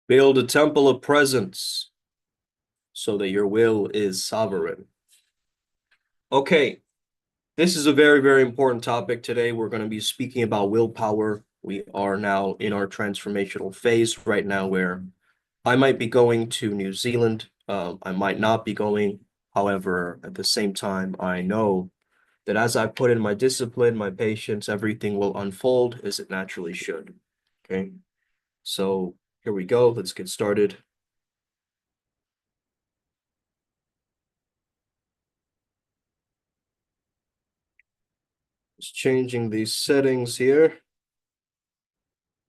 Build a temple of presence so that your will is sovereign. Okay, this is a very, very important topic today. We're going to be speaking about willpower. We are now in our transformational phase right now where I might be going to New Zealand. I might not be going. However, at the same time, I know that as I put in my discipline, my patience, everything will unfold as it naturally should. Okay, so here we go. Let's get started. Just changing these settings here.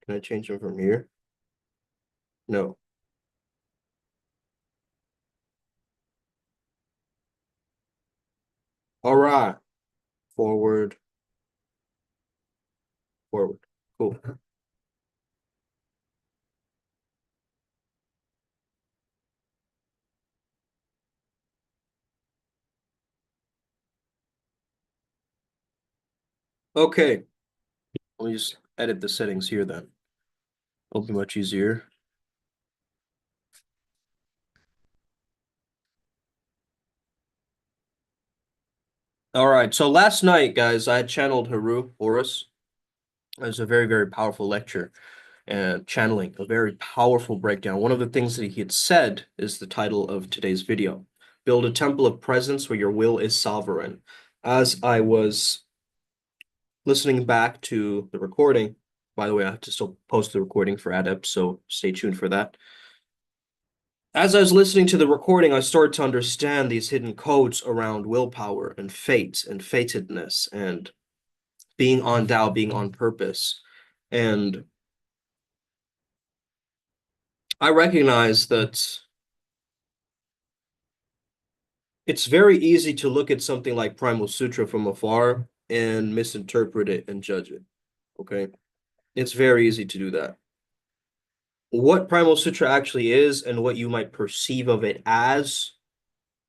Can I change them from here? No. All right. Forward, forward. Cool. Okay. Let me just edit the settings here then. It'll be much easier. All right. So last night, guys, I channeled Haru Horus. It was a very, very powerful lecture and channeling a very powerful breakdown. One of the things that he had said is the title of today's video. Build a temple of presence where your will is sovereign. As I was listening back to the recording, by the way, I have to still post the recording for Adept, so stay tuned for that. As I was listening to the recording, I started to understand these hidden codes around willpower and fate and fatedness and being on Tao, being on purpose. And I recognize that it's very easy to look at something like Primal Sutra from afar and misinterpret it and judge it. Okay? It's very easy to do that. What Primal Sutra actually is and what you might perceive of it as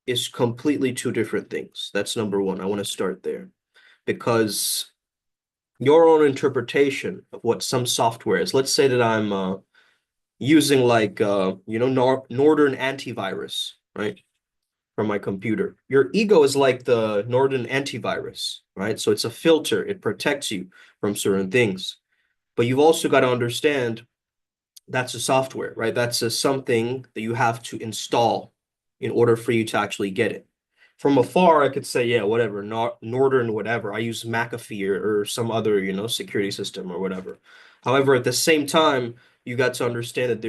is completely two different things. That's number one. I want to start there because your own interpretation of what some software is. Let's say that I'm using like Northern antivirus, right? From my computer. Your ego is like the Northern antivirus, right? So it's a filter. It protects you from certain things. But you've also got to understand that's a software, right? That's something that you have to install in order for you to actually get it. From afar, I could say, yeah, whatever, Northern, whatever. I use McAfee or some other, security system or whatever. However, at the same time, you got to understand that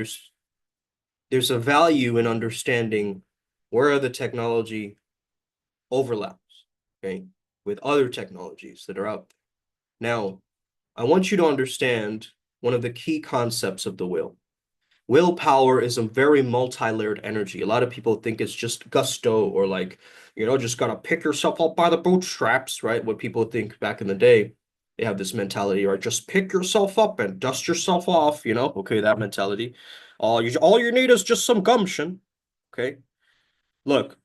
there's a value in understanding where the technology overlaps, okay, with other technologies that are out there. Now, I want you to understand one of the key concepts of the will. Willpower is a very multi-layered energy. A lot of people think it's just gusto or like, just gotta pick yourself up by the bootstraps, right? What people think back in the day, they have this mentality, right? Just pick yourself up and dust yourself off, Okay, that mentality. All you need is just some gumption. Okay. Look,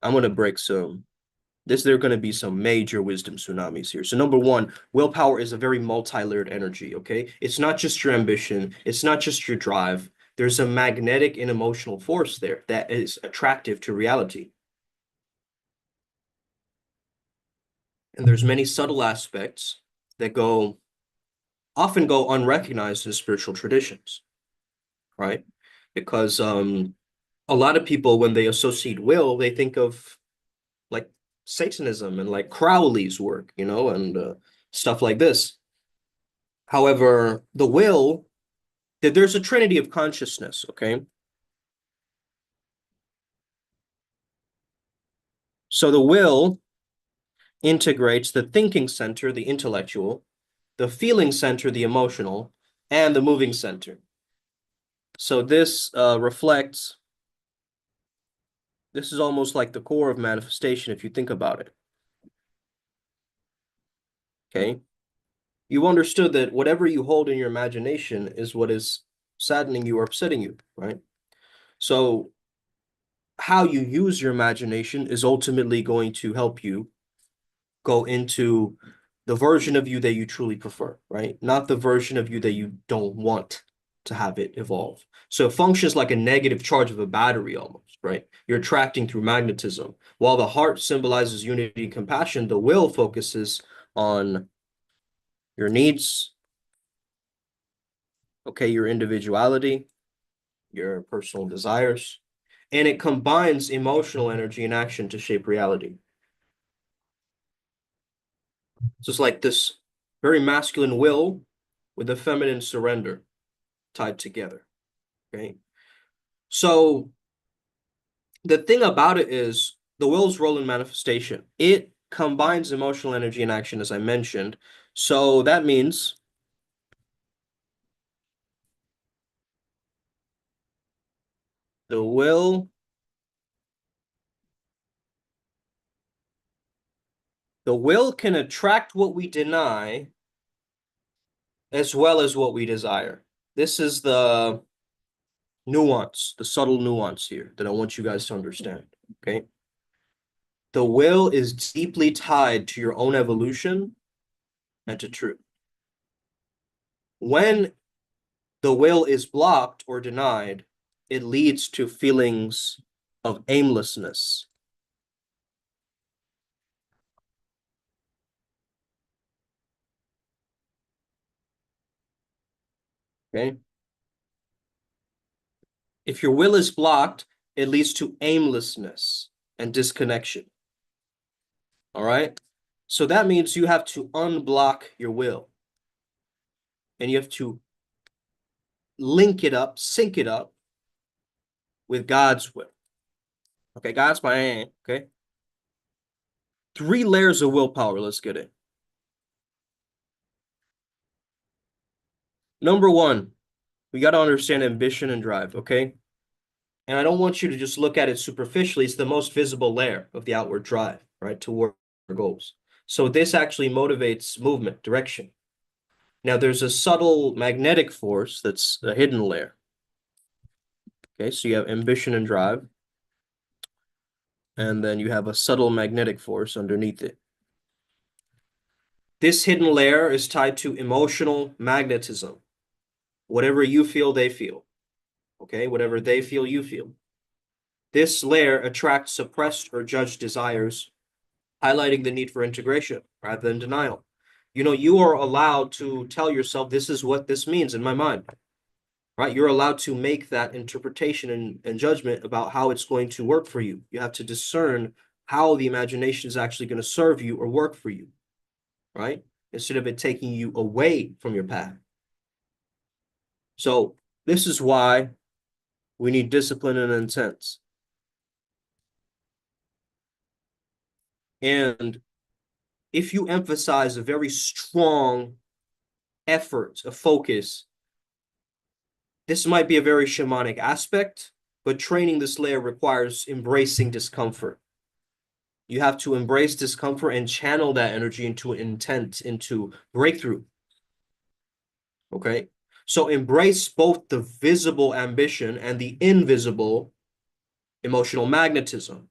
I'm gonna break some there are going to be some major wisdom tsunamis here. So number one, willpower is a very multi-layered energy, okay? It's not just your ambition, it's not just your drive. There's a magnetic and emotional force there that is attractive to reality. And there's many subtle aspects that often go unrecognized in spiritual traditions, right? Because a lot of people, when they associate will, they think of like Satanism and like Crowley's work, and stuff like this. However, the will, there's a trinity of consciousness, okay? So the will integrates the thinking center, the intellectual, the feeling center, the emotional, and the moving center. So this is almost like the core of manifestation if you think about it, okay? You understood that whatever you hold in your imagination is what is saddening you or upsetting you, right? So how you use your imagination is ultimately going to help you go into the version of you that you truly prefer, right? Not the version of you that you don't want to have it evolve. So it functions like a negative charge of a battery almost, right? You're attracting through magnetism. While the heart symbolizes unity and compassion, the will focuses on your needs, okay, your individuality, your personal desires, and it combines emotional energy and action to shape reality. So it's like this very masculine will with a feminine surrender tied together. Okay. So the thing about it is the will's role in manifestation. It combines emotional energy and action, as I mentioned. So that means the will can attract what we deny as well as what we desire. This is the nuance, the subtle nuance here that I want you guys to understand. Okay. The will is deeply tied to your own evolution and to truth. When the will is blocked or denied, it leads to feelings of aimlessness. Okay. If your will is blocked, it leads to aimlessness and disconnection. All right. So that means you have to unblock your will and you have to link it up, sync it up with God's will. Okay. God's plan. Okay. 3 layers of willpower. Let's get it. Number one, we got to understand ambition and drive. Okay. And I don't want you to just look at it superficially. It's the most visible layer of the outward drive, right, toward our goals. So this actually motivates movement, direction. Now, there's a subtle magnetic force that's a hidden layer. Okay, so you have ambition and drive, and then you have a subtle magnetic force underneath it. This hidden layer is tied to emotional magnetism. Whatever you feel, they feel. Okay, whatever they feel, you feel. This layer attracts suppressed or judged desires, highlighting the need for integration rather than denial. You know, you are allowed to tell yourself, this is what this means in my mind, right? You're allowed to make that interpretation and judgment about how it's going to work for you. You have to discern how the imagination is actually going to serve you or work for you, right? Instead of it taking you away from your path. So this is why we need discipline and intent. And if you emphasize a very strong effort, a focus, this might be a very shamanic aspect, but training this layer requires embracing discomfort. You have to embrace discomfort and channel that energy into intent, into breakthrough. Okay? So embrace both the visible ambition and the invisible emotional magnetism.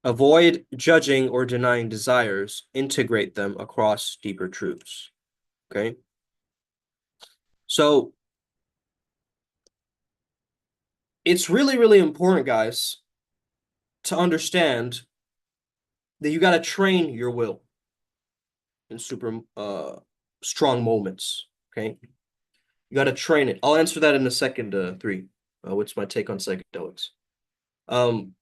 Avoid judging or denying desires, integrate them across deeper truths. Okay? So it's really, really important, guys, to understand that you got to train your will in super strong moments. Okay. You got to train it. I'll answer that in the second three. What's my take on psychedelics? Um,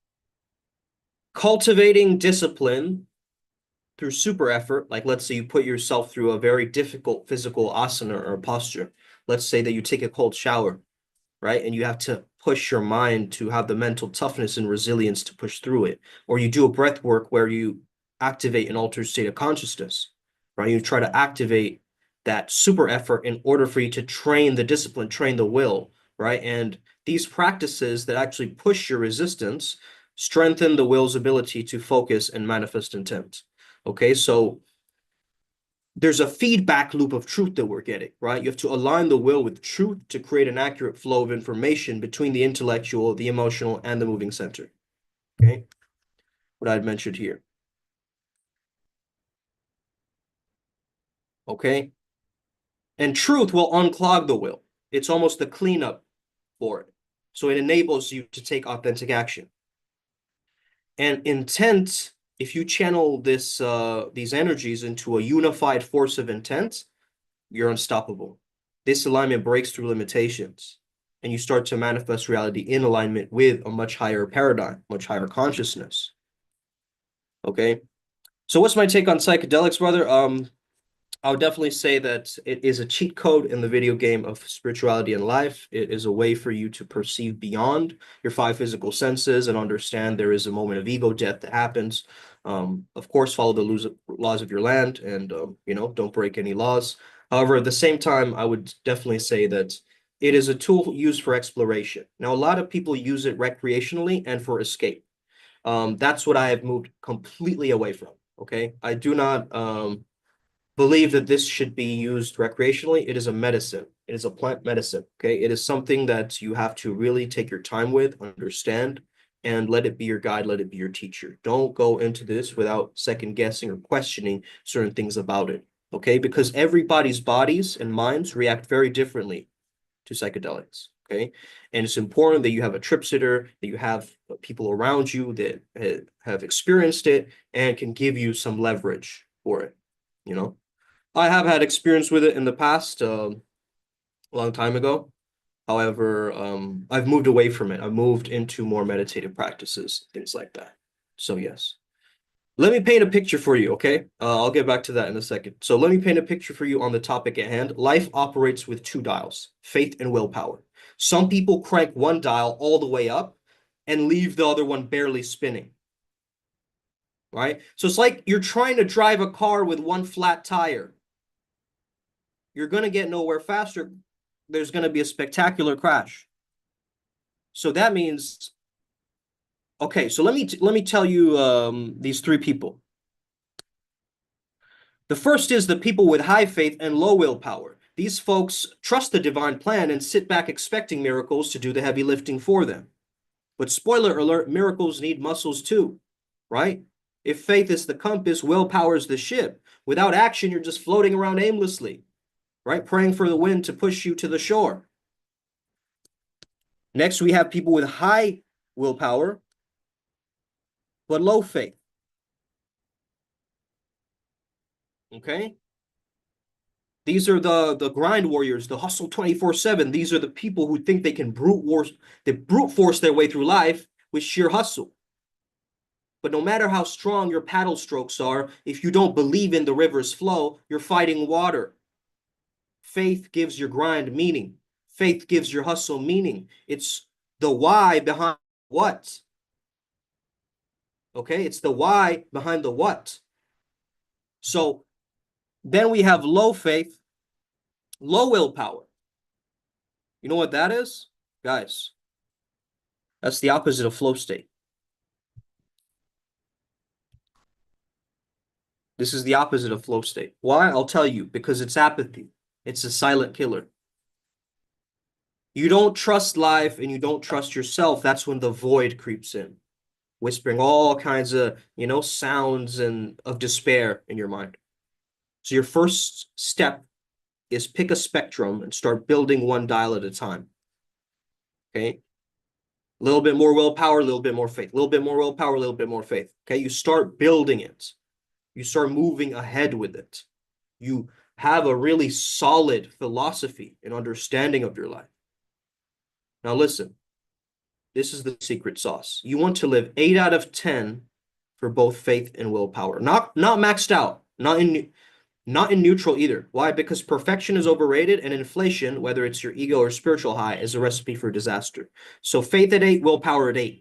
Cultivating discipline through super effort, like let's say you put yourself through a very difficult physical asana or posture. Let's say that you take a cold shower, right? And you have to push your mind to have the mental toughness and resilience to push through it. Or you do a breath work where you activate an altered state of consciousness, right? You try to activate that super effort in order for you to train the discipline, train the will, right? And these practices that actually push your resistance strengthen the will's ability to focus and manifest intent. Okay, so there's a feedback loop of truth that we're getting, right? You have to align the will with truth to create an accurate flow of information between the intellectual, the emotional, and the moving center. Okay, what I'd mentioned here. Okay, and truth will unclog the will. It's almost the cleanup for it. So it enables you to take authentic action. And intent, if you channel these energies into a unified force of intent, you're unstoppable. This alignment breaks through limitations, and you start to manifest reality in alignment with a much higher paradigm, much higher consciousness. Okay. So what's my take on psychedelics, brother? I would definitely say that it is a cheat code in the video game of spirituality and life. It is a way for you to perceive beyond your five physical senses and understand there is a moment of ego death that happens. Of course, follow the laws of your land and, don't break any laws. However, at the same time, I would definitely say that it is a tool used for exploration. Now, a lot of people use it recreationally and for escape. That's what I have moved completely away from. Okay. I do not, believe that this should be used recreationally. It is a medicine. It is a plant medicine. Okay. It is something that you have to really take your time with, understand, and let it be your guide, let it be your teacher. Don't go into this without second guessing or questioning certain things about it. Okay. Because everybody's bodies and minds react very differently to psychedelics. Okay. And it's important that you have a trip sitter, that you have people around you that have experienced it and can give you some leverage for it. You know, I have had experience with it in the past, a long time ago. However, I've moved away from it. I've moved into more meditative practices, things like that. So yes. Let me paint a picture for you, okay? I'll get back to that in a second. So let me paint a picture for you on the topic at hand. Life operates with two dials, faith and willpower. Some people crank one dial all the way up and leave the other one barely spinning, right? So it's like you're trying to drive a car with one flat tire. You're going to get nowhere faster. There's going to be a spectacular crash. So that means, okay, so let me tell you these three people. The first is the people with high faith and low willpower. These folks trust the divine plan and sit back expecting miracles to do the heavy lifting for them. But spoiler alert, miracles need muscles too, right? If faith is the compass, willpower is the ship. Without action, you're just floating around aimlessly, right? Praying for the wind to push you to the shore. Next, we have people with high willpower, but low faith. Okay? These are the grind warriors, the hustle 24/7. These are the people who think they can brute force their way through life with sheer hustle. But no matter how strong your paddle strokes are, if you don't believe in the river's flow, you're fighting water. Faith gives your grind meaning. Faith gives your hustle meaning. It's the why behind what. Okay? It's the why behind the what. So then we have low faith, low willpower. You know what that is? Guys, that's the opposite of flow state. This is the opposite of flow state. Why? I'll tell you, because it's apathy. It's a silent killer. You don't trust life and you don't trust yourself. That's when the void creeps in, whispering all kinds of, sounds and of despair in your mind. So your first step is pick a spectrum and start building one dial at a time. Okay? A little bit more willpower, a little bit more faith, a little bit more willpower, a little bit more faith. Okay? You start building it. You start moving ahead with it. You have a really solid philosophy and understanding of your life. Now listen, this is the secret sauce. You want to live 8 out of 10 for both faith and willpower. Not maxed out, not in neutral either. Why? Because perfection is overrated and inflation, whether it's your ego or spiritual high, is a recipe for disaster. So faith at 8, willpower at 8.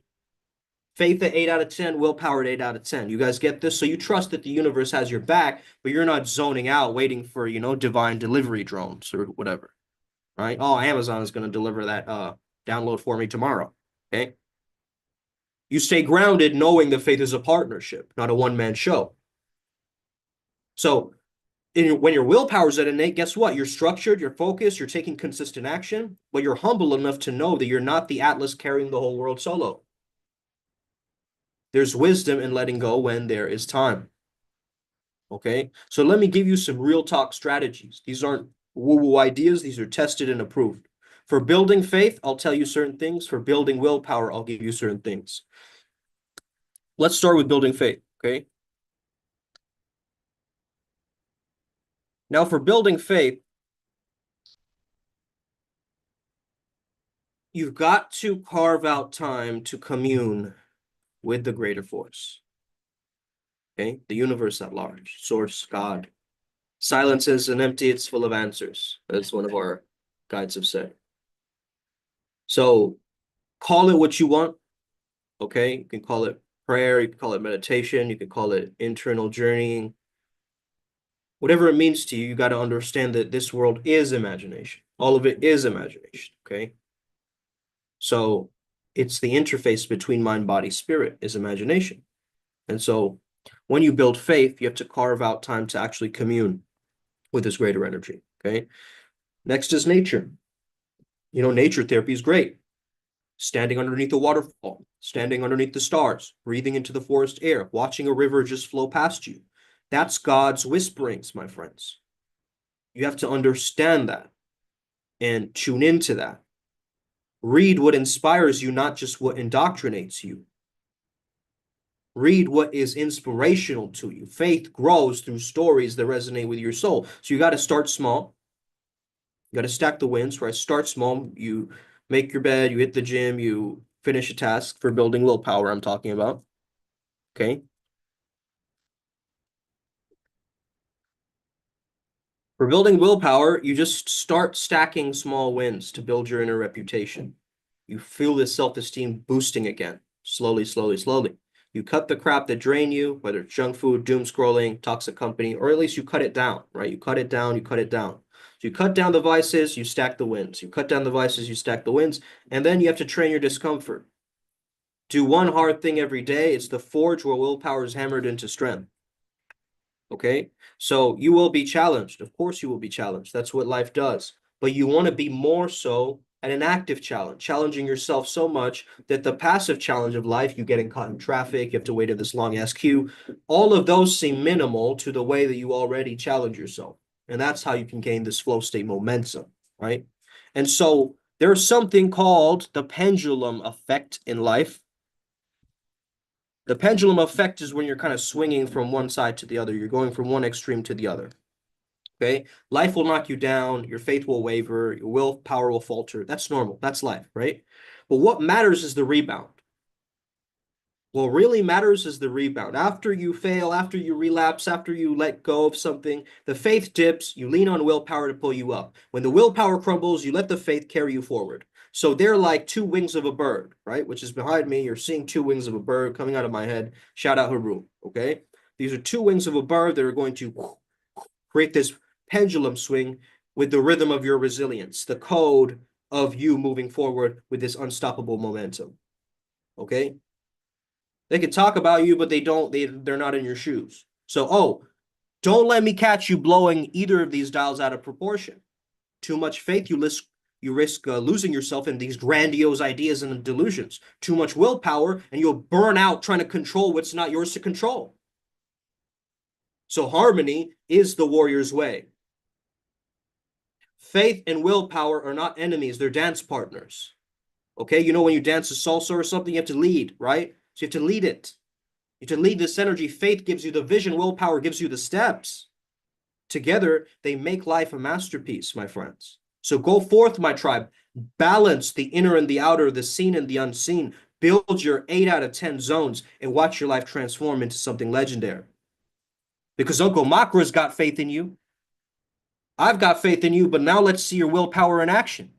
Faith at 8 out of 10, willpower at 8 out of 10. You guys get this? So you trust that the universe has your back, but you're not zoning out waiting for, divine delivery drones or whatever, right? Oh, Amazon is going to deliver that download for me tomorrow, okay? You stay grounded knowing that faith is a partnership, not a one-man show. So when your willpower is at an 8, guess what? You're structured, you're focused, you're taking consistent action, but you're humble enough to know that you're not the Atlas carrying the whole world solo. There's wisdom in letting go when there is time. Okay, so let me give you some real talk strategies. These aren't woo-woo ideas, these are tested and approved. For building faith, I'll tell you certain things. For building willpower, I'll give you certain things. Let's start with building faith, okay? Now, for building faith, you've got to carve out time to commune with the greater force, okay? The universe at large, source, God. Silence isn't empty, it's full of answers, as one of our guides have said. So call it what you want, okay? You can call it prayer, you can call it meditation, you can call it internal journeying. Whatever it means to you, you got to understand that this world is imagination. All of it is imagination, okay? So it's the interface between mind, body, spirit is imagination. And so when you build faith, you have to carve out time to actually commune with this greater energy, okay? Next is nature. You know, nature therapy is great. Standing underneath a waterfall, standing underneath the stars, breathing into the forest air, watching a river just flow past you. That's God's whisperings, my friends. You have to understand that and tune into that. Read what inspires you, not just what indoctrinates you. Read what is inspirational to you. Faith grows through stories that resonate with your soul. So you got to start small. You got to stack the wins, right? Start small. You make your bed, you hit the gym, you finish a task for building willpower, I'm talking about. Okay. For building willpower, you just start stacking small wins to build your inner reputation. You feel this self-esteem boosting again, slowly, slowly, slowly. You cut the crap that drain you, whether it's junk food, doom scrolling, toxic company, or at least you cut it down, right? You cut it down, you cut it down. So you cut down the vices, you stack the wins. You cut down the vices, you stack the wins, and then you have to train your discomfort. Do one hard thing every day. It's the forge where willpower is hammered into strength. Okay, so you will be challenged. Of course, you will be challenged. That's what life does. But you want to be more so at an active challenge, challenging yourself so much that the passive challenge of life, you getting caught in traffic, you have to wait in this long ass queue, all of those seem minimal to the way that you already challenge yourself. And that's how you can gain this flow state momentum, right? And so there's something called the pendulum effect in life. The pendulum effect is when you're kind of swinging from one side to the other. You're going from one extreme to the other. Okay. Life will knock you down. Your faith will waver. Your willpower will falter. That's normal. That's life, right? But what matters is the rebound. What really matters is the rebound. After you fail, after you relapse, after you let go of something, the faith dips, you lean on willpower to pull you up. When the willpower crumbles, you let the faith carry you forward. So they're like two wings of a bird, right? Which is behind me. You're seeing two wings of a bird coming out of my head. Shout out Haru, okay? These are two wings of a bird that are going to create this pendulum swing with the rhythm of your resilience, the code of you moving forward with this unstoppable momentum, okay? They can talk about you, but they're not in your shoes. So, don't let me catch you blowing either of these dials out of proportion. Too much faith, you risk losing yourself in these grandiose ideas and delusions. Too much willpower, and you'll burn out trying to control what's not yours to control. So harmony is the warrior's way. Faith and willpower are not enemies, they're dance partners. Okay, you know when you dance a salsa or something, you have to lead, right? So you have to lead it. You have to lead this energy. Faith gives you the vision, willpower gives you the steps. Together, they make life a masterpiece, my friends. So go forth, my tribe. Balance the inner and the outer, the seen and the unseen. Build your 8 out of 10 zones and watch your life transform into something legendary. Because Uncle Makara's got faith in you. I've got faith in you, but now let's see your willpower in action.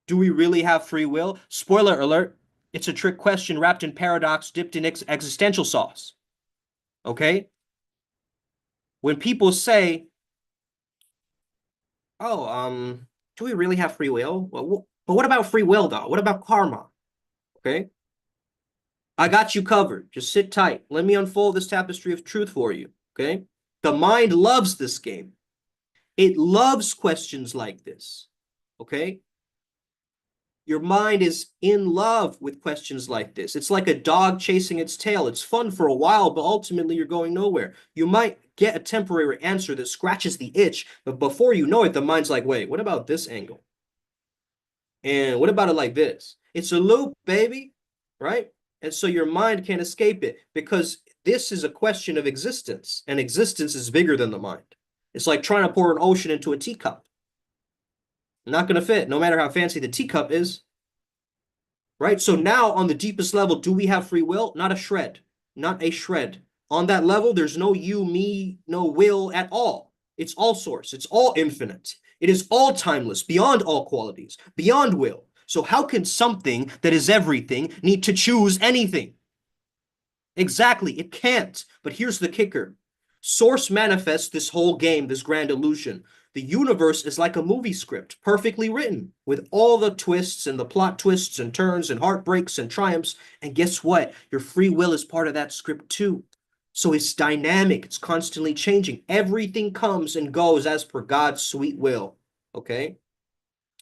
Do we really have free will? Spoiler alert, it's a trick question wrapped in paradox, dipped in existential sauce. Okay? When people say, oh, do we really have free will? Well, but what about free will, though? What about karma? Okay? I got you covered. Just sit tight. Let me unfold this tapestry of truth for you. Okay? The mind loves this game. It loves questions like this. Okay? Your mind is in love with questions like this. It's like a dog chasing its tail. It's fun for a while, but ultimately you're going nowhere. You might get a temporary answer that scratches the itch, but before you know it, the mind's like, wait, what about this angle? And what about it like this? It's a loop, baby, right? And so your mind can't escape it because this is a question of existence, and existence is bigger than the mind. It's like trying to pour an ocean into a teacup. Not going to fit, no matter how fancy the teacup is, right? So now on the deepest level, do we have free will? Not a shred, not a shred. On that level, there's no you, me, no will at all. It's all source. It's all infinite. It is all timeless, beyond all qualities, beyond will. So how can something that is everything need to choose anything? Exactly, it can't. But here's the kicker. Source manifests this whole game, this grand illusion. The universe is like a movie script, perfectly written, with all the twists and the plot twists and turns and heartbreaks and triumphs. And guess what? Your free will is part of that script too. So it's dynamic, it's constantly changing. Everything comes and goes as per God's sweet will. Okay?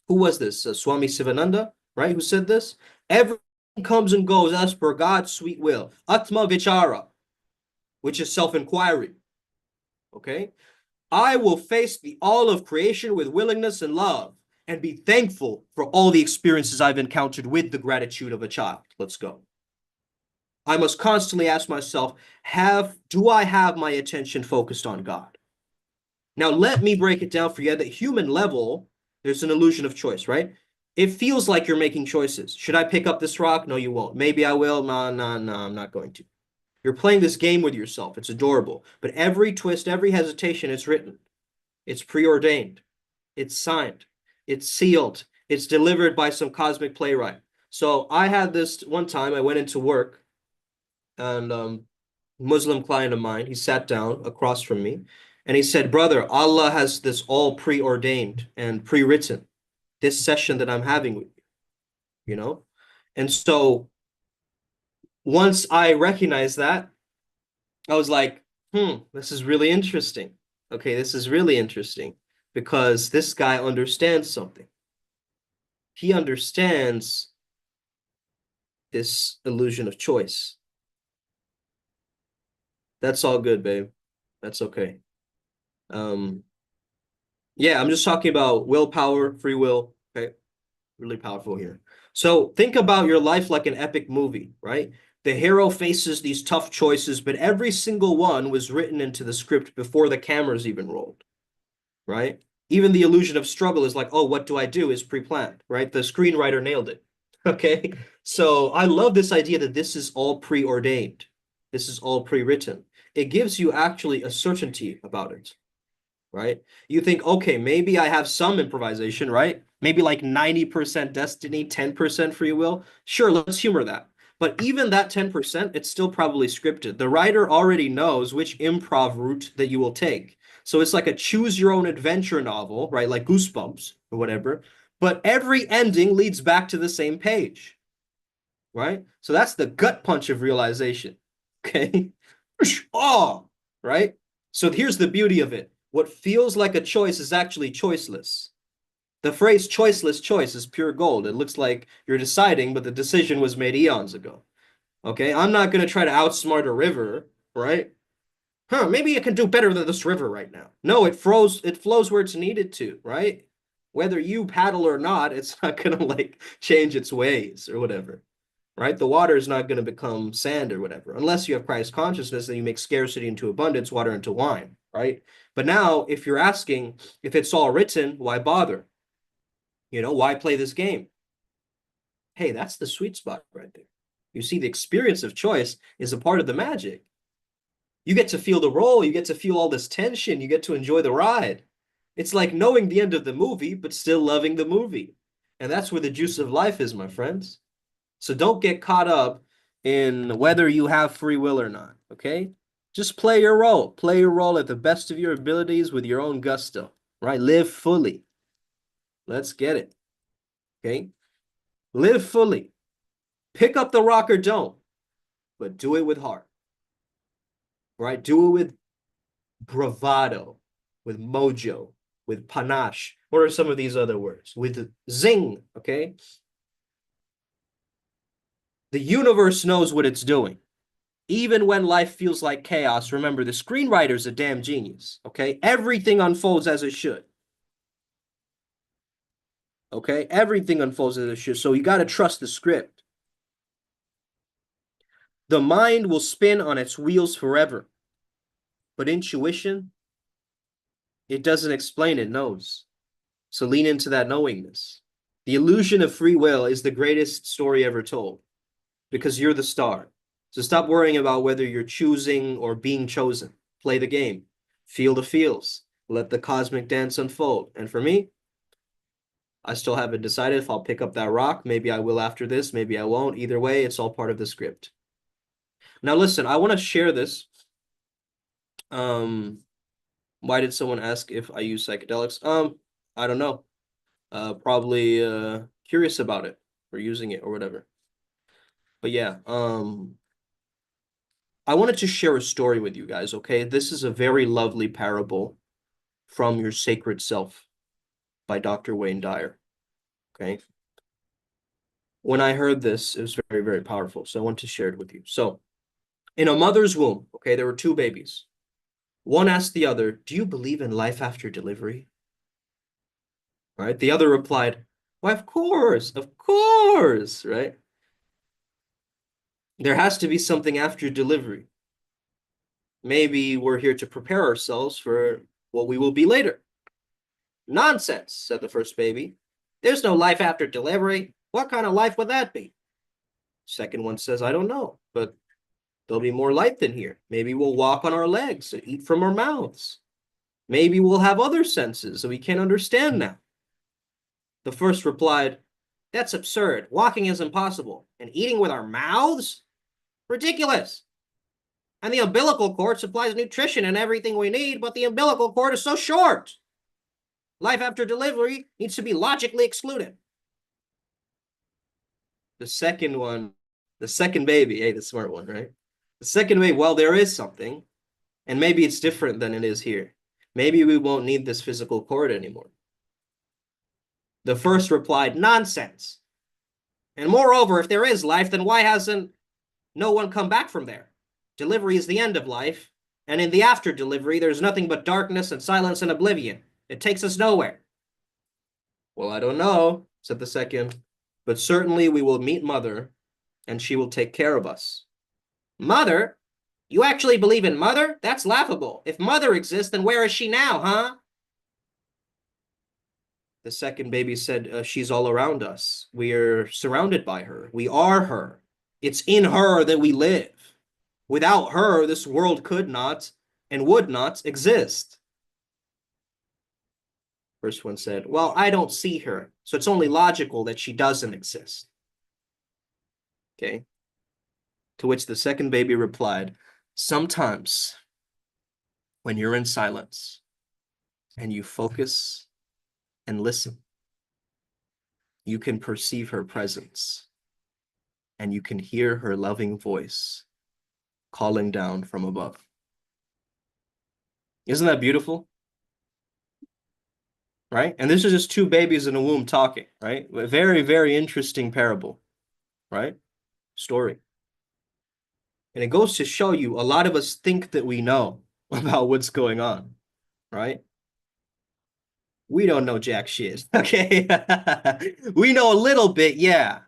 Who was this? Swami Sivananda, right? Who said this? Everything comes and goes as per God's sweet will. Atma Vichara, which is self-inquiry. Okay? I will face the all of creation with willingness and love and be thankful for all the experiences I've encountered with the gratitude of a child. Let's go. I must constantly ask myself, do I have my attention focused on God? Now, let me break it down for you. At the human level, there's an illusion of choice, right? It feels like you're making choices. Should I pick up this rock? No, you won't. Maybe I will. No, no, no, I'm not going to. You're playing this game with yourself. It's adorable. But every twist, every hesitation, it's written. It's preordained. It's signed. It's sealed. It's delivered by some cosmic playwright. So I had this one time, I went into work and Muslim client of mine, he sat down across from me and he said, brother, Allah has this all preordained and pre-written, this session that I'm having with you, you know? And so once I recognized that, I was like, this is really interesting. Okay, this is really interesting because this guy understands something. He understands this illusion of choice. That's all good, babe. That's okay. Um, yeah, I'm just talking about willpower, free will. Okay, really powerful here. So think about your life like an epic movie, right? The hero faces these tough choices, but every single one was written into the script before the cameras even rolled, right? Even the illusion of struggle is like, oh, what do I do is pre-planned, right? The screenwriter nailed it. Okay. So I love this idea that this is all preordained. This is all pre-written. It gives you actually a certainty about it, right? You think, okay, maybe I have some improvisation, right? Maybe like 90% destiny, 10% free will. Sure, let's humor that. But even that 10%, it's still probably scripted. The writer already knows which improv route that you will take. So it's like a choose your own adventure novel, right? Like Goosebumps or whatever. But every ending leads back to the same page, right? So that's the gut punch of realization. Okay. Oh, right? So here's the beauty of it. What feels like a choice is actually choiceless. The phrase choiceless choice is pure gold. It looks like you're deciding, but the decision was made eons ago. Okay, I'm not going to try to outsmart a river, right? Maybe it can do better than this river right now. No, it flows where it's needed to, right? Whether you paddle or not, it's not going to like change its ways or whatever, right? The water is not going to become sand or whatever, unless you have Christ consciousness, then you make scarcity into abundance, water into wine, right? But now, if you're asking if it's all written, why bother? Why play this game? Hey, that's the sweet spot right there. You see, the experience of choice is a part of the magic. You get to feel the role, you get to feel all this tension, you get to enjoy the ride. It's like knowing the end of the movie, but still loving the movie. And that's where the juice of life is, my friends. So don't get caught up in whether you have free will or not, okay? Just play your role. Play your role at the best of your abilities with your own gusto, right? Live fully. Let's get it, okay? Live fully. Pick up the rock or don't, but do it with heart, right? Do it with bravado, with mojo, with panache. What are some of these other words? With zing, okay? The universe knows what it's doing. Even when life feels like chaos, remember, the screenwriter's a damn genius, okay? Everything unfolds as it should, okay? Everything unfolds as it should, so you got to trust the script. The mind will spin on its wheels forever, but intuition, it doesn't explain, it knows. So lean into that knowingness. The illusion of free will is the greatest story ever told because you're the star. So stop worrying about whether you're choosing or being chosen. Play the game. Feel the feels. Let the cosmic dance unfold. And for me, I still haven't decided if I'll pick up that rock. Maybe I will after this. Maybe I won't. Either way, it's all part of the script. Now, listen, I want to share this. Why did someone ask if I use psychedelics? I don't know. Probably curious about it or using it or whatever. But yeah, I wanted to share a story with you guys, okay? This is a very lovely parable from Your Sacred Self by Dr. Wayne Dyer, okay? When I heard this, it was very, very powerful, so I want to share it with you. So, in a mother's womb, okay, there were two babies. One asked the other, "Do you believe in life after delivery?" Right? The other replied, "Why, of course, right? There has to be something after delivery. Maybe we're here to prepare ourselves for what we will be later." "Nonsense," said the first baby. "There's no life after delivery. What kind of life would that be?" Second one says, "I don't know, but there'll be more life than here. Maybe we'll walk on our legs and eat from our mouths. Maybe we'll have other senses that we can't understand now." The first replied, "That's absurd. Walking is impossible. And eating with our mouths? Ridiculous. And the umbilical cord supplies nutrition and everything we need, but the umbilical cord is so short. Life after delivery needs to be logically excluded." The second one, the second baby, hey, the smart one, right? The second baby, well, there is something, and maybe it's different than it is here. Maybe we won't need this physical cord anymore. The first replied, "Nonsense. And moreover, if there is life, then why hasn't no one come back from there? Delivery is the end of life, and in the after delivery, there's nothing but darkness and silence and oblivion. It takes us nowhere." "Well, I don't know," said the second, "but certainly we will meet Mother, and she will take care of us." "Mother? You actually believe in Mother? That's laughable. If Mother exists, then where is she now, huh?" The second baby said, "She's all around us. We're surrounded by her. We are her. It's in her that we live. Without her, this world could not and would not exist." First one said, "Well, I don't see her, so it's only logical that she doesn't exist." Okay. To which the second baby replied, "Sometimes when you're in silence and you focus and listen, you can perceive her presence and you can hear her loving voice calling down from above." Isn't that beautiful? Right? And this is just two babies in a womb talking, right? A very, very interesting parable, right? Story. And it goes to show you a lot of us think that we know about what's going on, right? We don't know jack shit, okay? We know a little bit, yeah.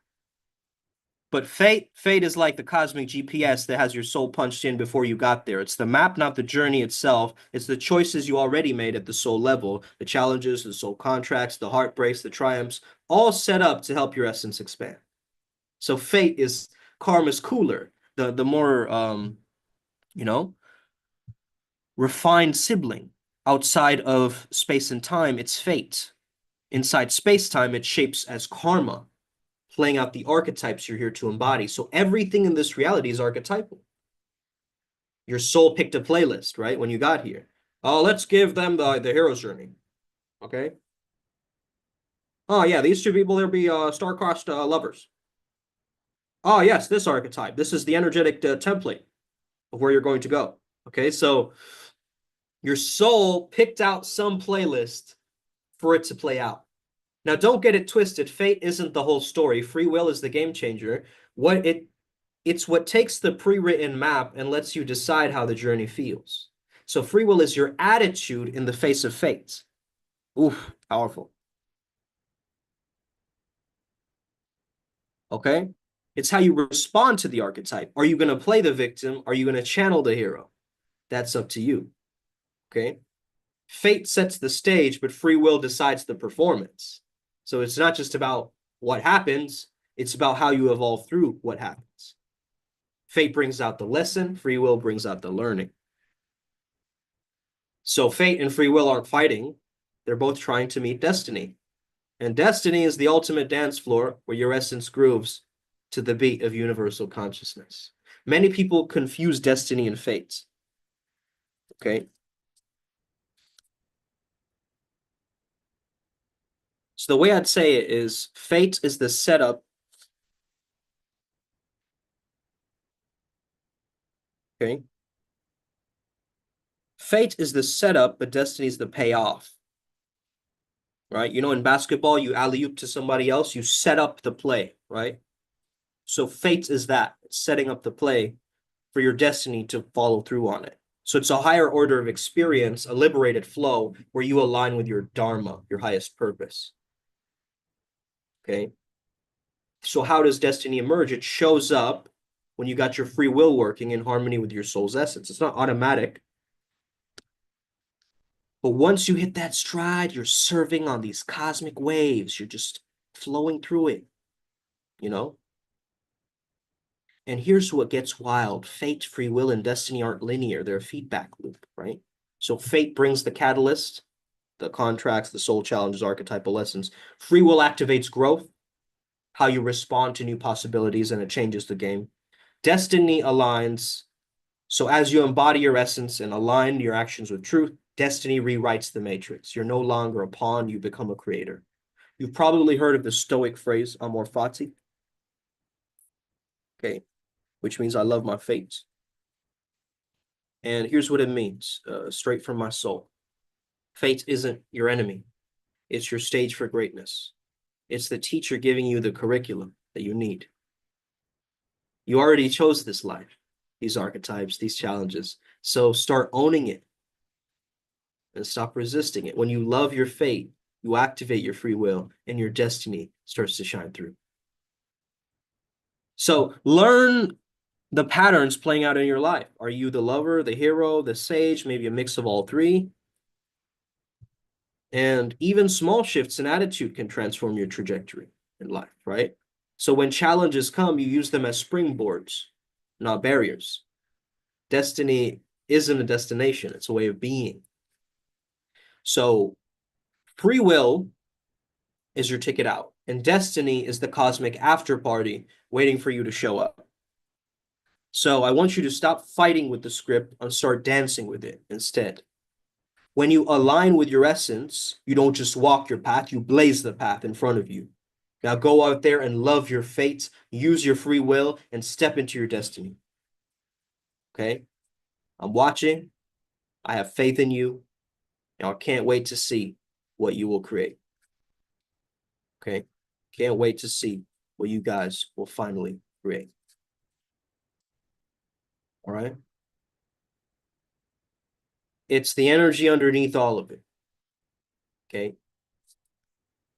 But fate is like the cosmic GPS that has your soul punched in before you got there. It's the map, not the journey itself. It's the choices you already made at the soul level, the challenges, the soul contracts, the heartbreaks, the triumphs, all set up to help your essence expand. So fate is karma's cooler, the more you know, refined sibling. Outside of space and time, it's fate. Inside space-time, it shapes as karma, playing out the archetypes you're here to embody. So everything in this reality is archetypal. Your soul picked a playlist, right, when you got here. Oh, let's give them the hero's journey. Okay. Oh, yeah, these two people, they'll be star-crossed lovers. Oh, yes, this archetype. This is the energetic template of where you're going to go. Okay, so your soul picked out some playlist for it to play out. Now, don't get it twisted. Fate isn't the whole story. Free will is the game changer. What it It's what takes the pre-written map and lets you decide how the journey feels. So free will is your attitude in the face of fate. Oof, powerful. Okay? It's how you respond to the archetype. Are you going to play the victim? Are you going to channel the hero? That's up to you. Okay? Fate sets the stage, but free will decides the performance. So it's not just about what happens, it's about how you evolve through what happens. Fate brings out the lesson, free will brings out the learning. So fate and free will aren't fighting, they're both trying to meet destiny. And destiny is the ultimate dance floor where your essence grooves to the beat of universal consciousness. Many people confuse destiny and fate. Okay. So the way I'd say it is fate is the setup. Okay. Fate is the setup, but destiny is the payoff. Right? You know, in basketball, you alley-oop to somebody else, you set up the play, right? So fate is that, it's setting up the play for your destiny to follow through on it. So it's a higher order of experience, a liberated flow where you align with your dharma, your highest purpose. Okay. So how does destiny emerge? It shows up when you got your free will working in harmony with your soul's essence. It's not automatic. But once you hit that stride, you're surfing on these cosmic waves. You're just flowing through it, you know? And here's what gets wild. Fate, free will, and destiny aren't linear. They're a feedback loop, right? So fate brings the catalyst, the contracts, the soul challenges, archetypal lessons. Free will activates growth, how you respond to new possibilities, and it changes the game. Destiny aligns. So as you embody your essence and align your actions with truth, destiny rewrites the matrix. You're no longer a pawn, you become a creator. You've probably heard of the Stoic phrase, amor fati, okay, which means I love my fate. And here's what it means, straight from my soul. Fate isn't your enemy. It's your stage for greatness. It's the teacher giving you the curriculum that you need. You already chose this life, these archetypes, these challenges. So start owning it and stop resisting it. When you love your fate, you activate your free will and your destiny starts to shine through. So learn the patterns playing out in your life. Are you the lover, the hero, the sage, maybe a mix of all three? And even small shifts in attitude can transform your trajectory in life, right? So when challenges come, you use them as springboards, not barriers. Destiny isn't a destination, it's a way of being. So free will is your ticket out, and destiny is the cosmic after party waiting for you to show up. So I want you to stop fighting with the script and start dancing with it instead. When you align with your essence, you don't just walk your path, you blaze the path in front of you. Now go out there and love your fate, use your free will, and step into your destiny. Okay? I'm watching. I have faith in you. And I can't wait to see what you will create. Okay? Can't wait to see what you guys will finally create. All right? It's the energy underneath all of it. Okay?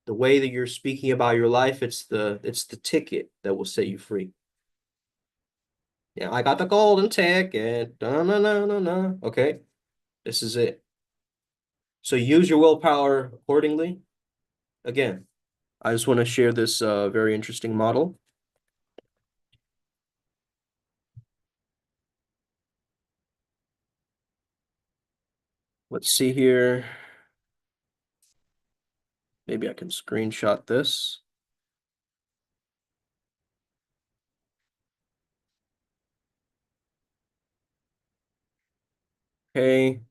The way that you're speaking about your life, it's the ticket that will set you free. Yeah, I got the golden ticket. No, no, no, no, no. Okay, this is it. So use your willpower accordingly. Again, I just want to share this very interesting model. Let's see here. Maybe I can screenshot this. Okay.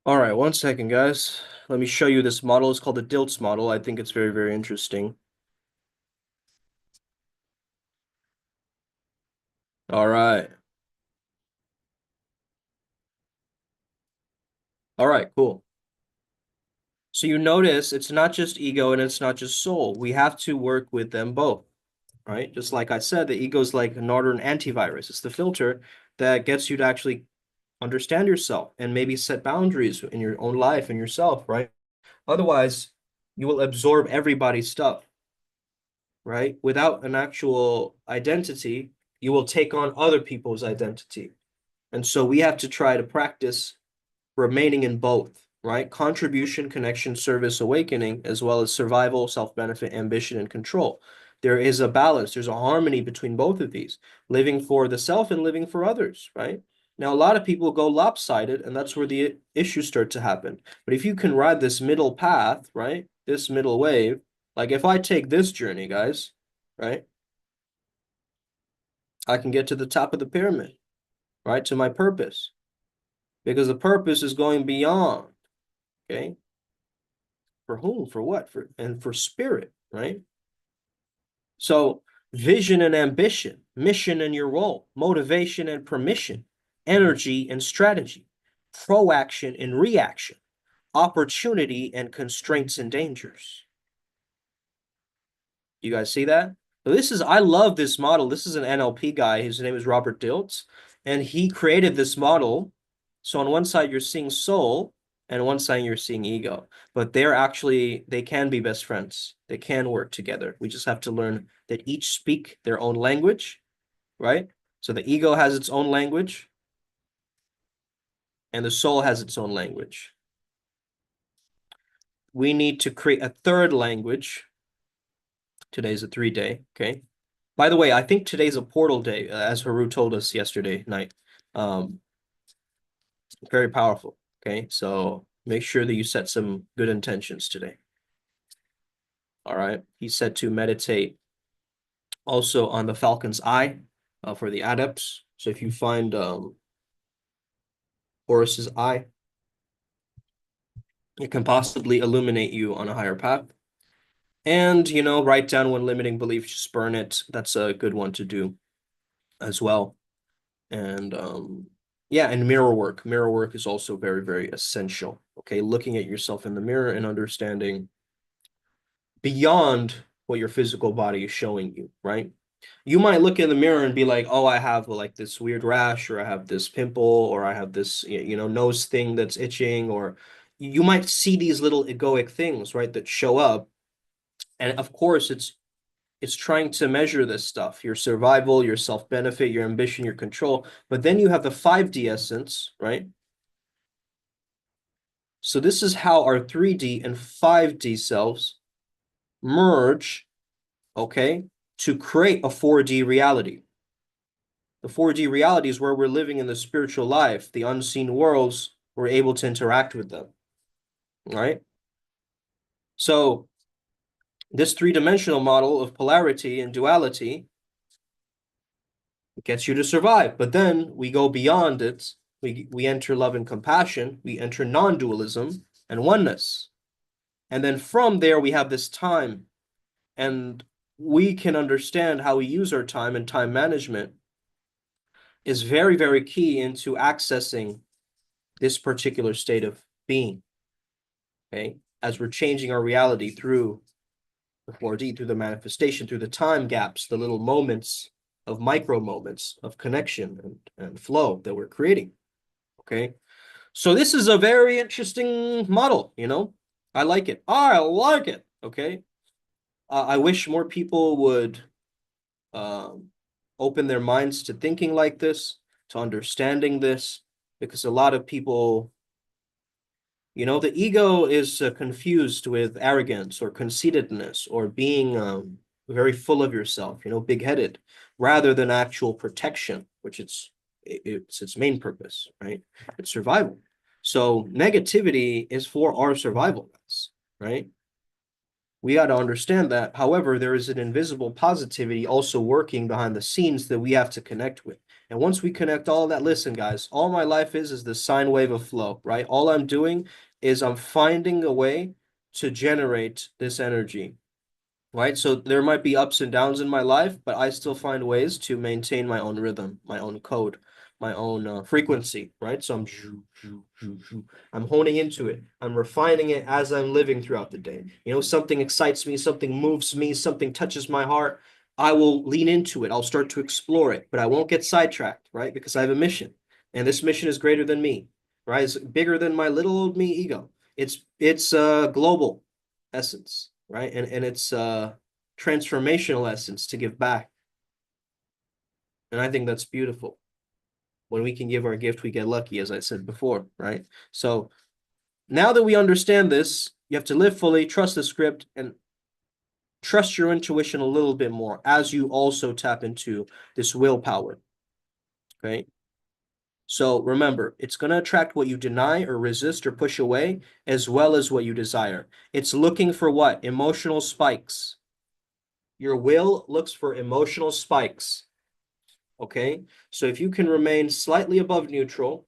All right, one second, guys. Let me show you this model. It's called the Dilts model. I think it's very, very interesting. All right. All right, cool. So you notice it's not just ego and it's not just soul. We have to work with them both, right? Just like I said, the ego is like a northern antivirus. It's the filter that gets you to actually understand yourself and maybe set boundaries in your own life and yourself, right? Otherwise, you will absorb everybody's stuff, right? Without an actual identity, you will take on other people's identity. And so we have to try to practice remaining in both, right? Contribution, connection, service, awakening, as well as survival, self-benefit, ambition, and control. There is a balance, there's a harmony between both of these, living for the self and living for others, right? Now, a lot of people go lopsided, and that's where the issues start to happen. But if you can ride this middle path, right? This middle wave, like if I take this journey, guys, right? I can get to the top of the pyramid, right? To my purpose, because the purpose is going beyond, okay? For whom? For what? For spirit, right? So vision and ambition, mission and your role, motivation and permission, energy and strategy, proaction and reaction, opportunity and constraints and dangers. You guys see that? So I love this model. This is an NLP guy. His name is Robert Dilts, and he created this model. So on one side, you're seeing soul, and on one side, you're seeing ego. But they can be best friends. They can work together. We just have to learn that each speak their own language, right? So the ego has its own language, and the soul has its own language. We need to create a third language. Today's a 3-day, okay? By the way, I think today's a portal day, as Haru told us yesterday night. Um, very powerful, okay? So make sure that you set some good intentions today. All right. He said to meditate also on the falcon's eye for the adepts. So if you find Horus's eye, it can possibly illuminate you on a higher path. And, write down one limiting belief, just burn it. That's a good one to do as well. And yeah, and mirror work. Mirror work is also very, very essential. Okay, looking at yourself in the mirror and understanding beyond what your physical body is showing you, right? You might look in the mirror and be like, oh, I have like this weird rash, or I have this pimple, or I have this, nose thing that's itching, or you might see these little egoic things, right, that show up. And of course, it's trying to measure this stuff, your survival, your self-benefit, your ambition, your control. But then you have the 5D essence, right? So this is how our 3D and 5D selves merge, okay, to create a 4D reality. The 4D reality is where we're living in the spiritual life, the unseen worlds, we're able to interact with them, right? So this three-dimensional model of polarity and duality gets you to survive. But then we go beyond it. We enter love and compassion. We enter non-dualism and oneness. And then from there, we have this time. And we can understand how we use our time, and time management is very, very key into accessing this particular state of being, okay? As we're changing our reality through the 4D, through the manifestation, through the time gaps, the little moments of micro moments of connection and flow that we're creating, okay? So this is a very interesting model, I like it. I like it, okay? I wish more people would open their minds to thinking like this, to understanding this, because a lot of people, the ego is confused with arrogance or conceitedness or being very full of yourself, big-headed, rather than actual protection, which it's its main purpose, right? It's survival. So negativity is for our survival, right? We got to understand that. However, there is an invisible positivity also working behind the scenes that we have to connect with. And once we connect all of that, listen, guys, all my life is the sine wave of flow, right? All I'm doing is I'm finding a way to generate this energy, right? So there might be ups and downs in my life, but I still find ways to maintain my own rhythm, my own code. frequency, right? So I'm honing into it. I'm refining it as I'm living throughout the day. You know, something excites me, something moves me, something touches my heart. I will lean into it. I'll start to explore it, but I won't get sidetracked, right? Because I have a mission, and this mission is greater than me, right? It's bigger than my little old me ego. It's global essence, right? And it's transformational essence to give back. And I think that's beautiful. When we can give our gift, we get lucky, as I said before, right? So now that we understand this, you have to live fully, trust the script, and trust your intuition a little bit more as you also tap into this willpower. Okay. So remember, it's going to attract what you deny or resist or push away, as well as what you desire. It's looking for what? Emotional spikes. Your will looks for emotional spikes. Okay. So if you can remain slightly above neutral,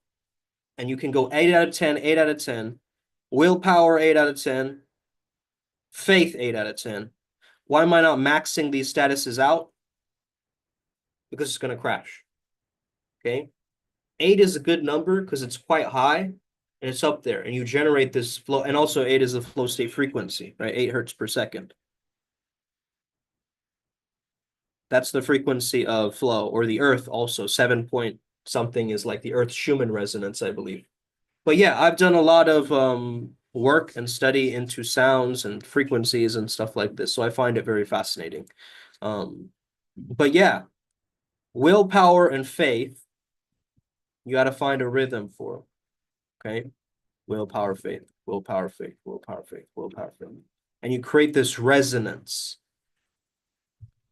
and you can go 8 out of 10, 8 out of 10, willpower 8 out of 10, faith 8 out of 10. Why am I not maxing these statuses out? Because it's going to crash. Okay. 8 is a good number because it's quite high and it's up there. And you generate this flow. And also, 8 is the flow state frequency, right? 8 hertz per second. That's the frequency of flow, or the earth also. 7 point something is like the earth's Schumann resonance, I believe. But yeah, I've done a lot of work and study into sounds and frequencies and stuff like this. So I find it very fascinating. But yeah, willpower and faith, you got to find a rhythm for. Okay. Willpower, faith, willpower, faith, willpower, faith, willpower, faith. And you create this resonance,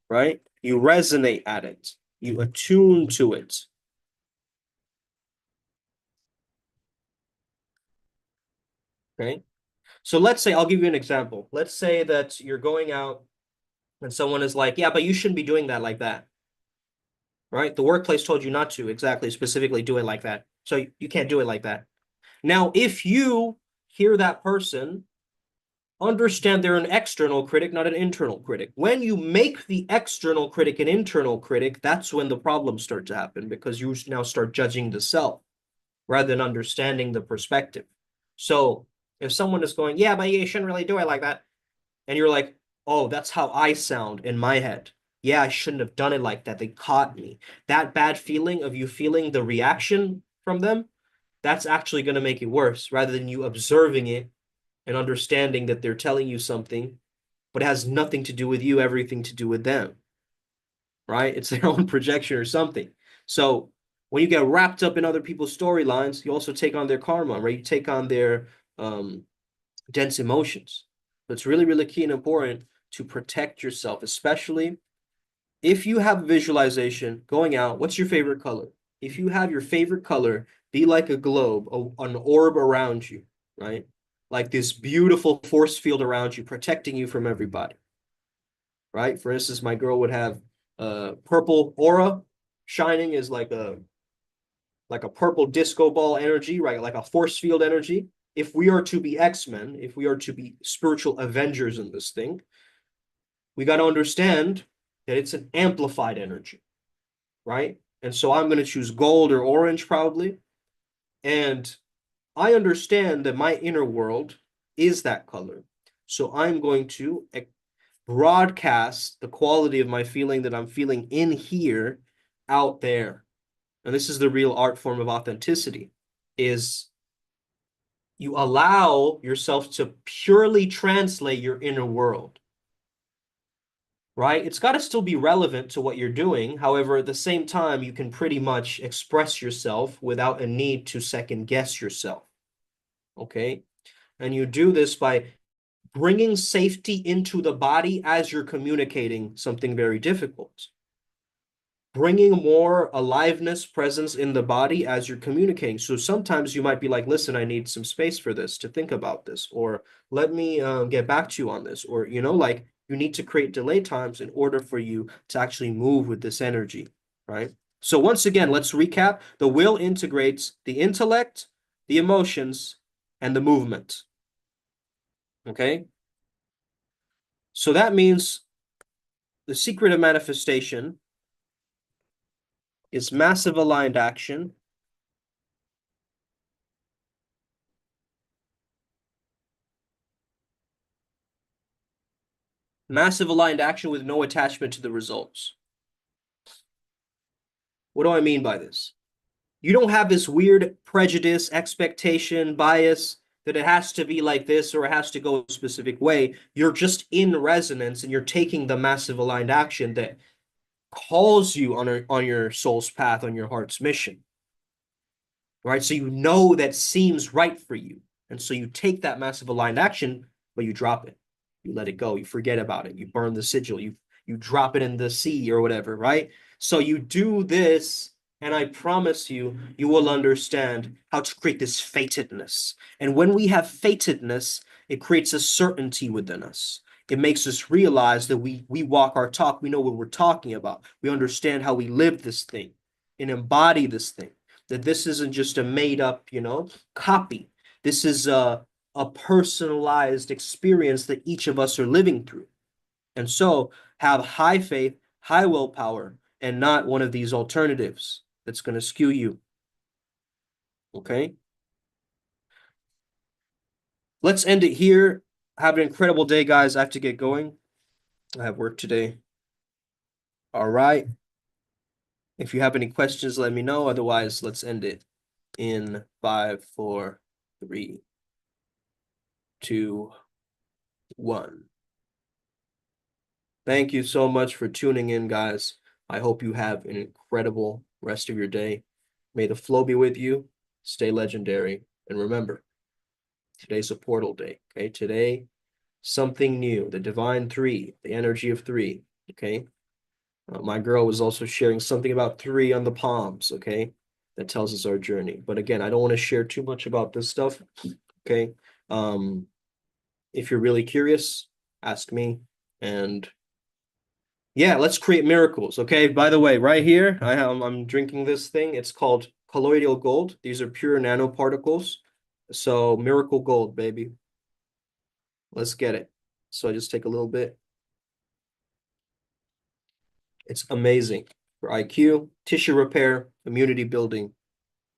right? You resonate at it, you attune to it. Okay. So let's say, I'll give you an example. Let's say that you're going out and someone is like, yeah, but you shouldn't be doing that like that. Right? The workplace told you not to exactly specifically do it like that. So you can't do it like that. Now, if you hear that person, understand they're an external critic, not an internal critic. When you make the external critic an internal critic, that's when the problems start to happen because you now start judging the self rather than understanding the perspective. So if someone is going, yeah, but you shouldn't really do it like that, and you're like, oh, that's how I sound in my head. Yeah, I shouldn't have done it like that. They caught me. That bad feeling of you feeling the reaction from them, that's actually going to make it worse rather than you observing it and understanding that they're telling you something, but it has nothing to do with you, everything to do with them, right? It's their own projection or something. So when you get wrapped up in other people's storylines, you also take on their karma, right? You take on their dense emotions. But it's really, really key and important to protect yourself, especially if you have visualization going out. What's your favorite color? If you have your favorite color, be like a globe, an orb around you, right? Like this beautiful force field around you, protecting you from everybody, right? For instance, my girl would have purple aura shining is like a purple disco ball energy, right? Like a force field energy. If we are to be X-Men, if we are to be spiritual Avengers in this thing, we got to understand that it's an amplified energy, right? And so I'm going to choose gold or orange probably. And I understand that my inner world is that color. So I'm going to broadcast the quality of my feeling that I'm feeling in here out there. And this is the real art form of authenticity, is you allow yourself to purely translate your inner world, right? It's got to still be relevant to what you're doing. However, at the same time, you can pretty much express yourself without a need to second guess yourself. Okay. And you do this by bringing safety into the body as you're communicating something very difficult, bringing more aliveness, presence in the body as you're communicating. So sometimes you might be like, listen, I need some space for this to think about this, or let me get back to you on this, or, like you need to create delay times in order for you to actually move with this energy, right? So once again, let's recap. The will integrates the intellect, the emotions, and the movement. Okay. So that means the secret of manifestation is massive aligned action with no attachment to the results. What do I mean by this? You don't have this weird prejudice, expectation, bias that it has to be like this or it has to go a specific way. You're just in resonance and you're taking the massive aligned action that calls you on your soul's path, on your heart's mission. Right? So you know that seems right for you. And so you take that massive aligned action, but you drop it. You let it go. You forget about it. You burn the sigil. You drop it in the sea or whatever, right? So you do this, and I promise you, you will understand how to create this fatedness. And when we have fatedness, it creates a certainty within us. It makes us realize that we walk our talk. We know what we're talking about. We understand how we live this thing and embody this thing. That this isn't just a made up, copy. This is a personalized experience that each of us are living through. And so have high faith, high willpower, and not one of these alternatives that's going to skew you. Okay? Let's end it here. Have an incredible day, guys. I have to get going. I have work today. All right. If you have any questions, let me know. Otherwise, let's end it in 5, 4, 3, 2, 1. Thank you so much for tuning in, guys. I hope you have an incredible rest of your day. May the flow be with you. Stay legendary. And remember, today's a portal day. Okay. Today, something new, the divine three, the energy of three. Okay. My girl was also sharing something about three on the palms. Okay. That tells us our journey. But again, I don't want to share too much about this stuff. Okay. If you're really curious, ask me. And yeah, let's create miracles. Okay. By the way, right here, I'm drinking this thing. It's called colloidal gold. These are pure nanoparticles. So miracle gold, baby. Let's get it. So I just take a little bit. It's amazing for IQ, tissue repair, immunity building.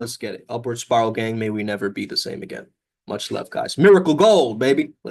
Let's get it. Upward spiral gang. May we never be the same again. Much love, guys. Miracle gold, baby. Let's